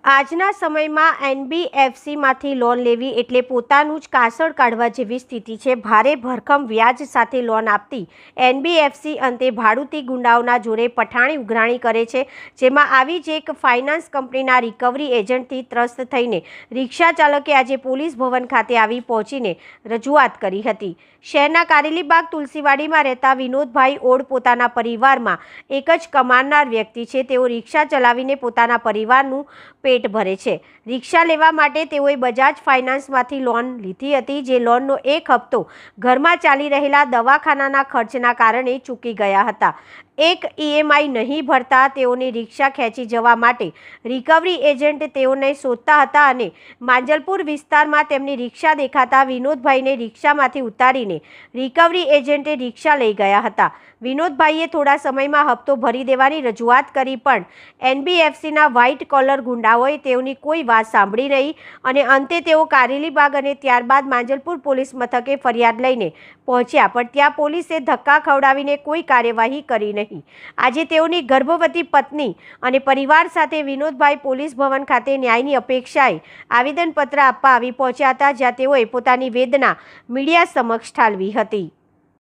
આજના સમયમાં એનબીએફસીમાંથી લોન લેવી એટલે પોતાનું જ કાસળ કાઢવા જેવી સ્થિતિ છે। ભારે ભરખમ વ્યાજ સાથે લોન આપતી એનબીએફસી અંતે ભાડૂતી ગુંડાઓના જોરે પઠાણી ઉઘરાણી કરે છે। જેમાં આવી જ એક ફાઇનાન્સ કંપનીના રિકવરી એજન્ટથી ત્રસ્ત થઈને રિક્ષા ચાલકે આજે પોલીસ ભવન ખાતે આવી પહોંચીને રજૂઆત કરી હતી। શહેરના કારેલીબાગ તુલસીવાડીમાં રહેતા વિનોદભાઈ ઓડ પોતાના પરિવારમાં એક જ કમાનાર વ્યક્તિ છે। તેઓ રિક્ષા ચલાવીને પોતાના પરિવારનું પેટ ભરે છે। રિક્ષા લેવા માટે તેઓએ બજાજ ફાઇનાન્સમાંથી લોન લીધી હતી, જે લોનનો એક હપ્તો ઘરમાં ચાલી રહેલા દવાખાનાના ખર્ચના કારણે ચૂકી ગયા હતા। એક ઈએમઆઈ નહીં ભરતા તેઓને રિક્ષા ખેંચી જવા માટે રિકવરી એજન્ટ તેઓને શોધતા હતા અને માંજલપુર વિસ્તારમાં તેમની રિક્ષા દેખાતા વિનોદભાઈને રિક્ષામાંથી ઉતારીને રિકવરી એજન્ટે રિક્ષા લઈ ગયા હતા। વિનોદભાઈએ થોડા સમયમાં હપ્તો ભરી દેવાની રજૂઆત કરી, પણ એનબીએફસીના વ્હાઇટ કોલર ગુંડાઓએ તેઓની કોઈ વાત સાંભળી નહીં અને અંતે તેઓ કારેલીબાગ અને ત્યારબાદ માંજલપુર પોલીસ મથકે ફરિયાદ લઈને પહોંચ્યા, પણ ત્યાં પોલીસે ધક્કા ખવડાવીને કોઈ કાર્યવાહી કરી નહીં। આજે તેઓની ગર્ભવતી પત્ની અને પરિવાર સાથે વિનોદભાઈ પોલીસ ભવન ખાતે ન્યાયની અપેક્ષાએ આવેદનપત્ર આપવા આવી પહોંચ્યા હતા, જ્યાં તેઓએ પોતાની વેદના મીડિયા સમક્ષ ઠાલવી હતી।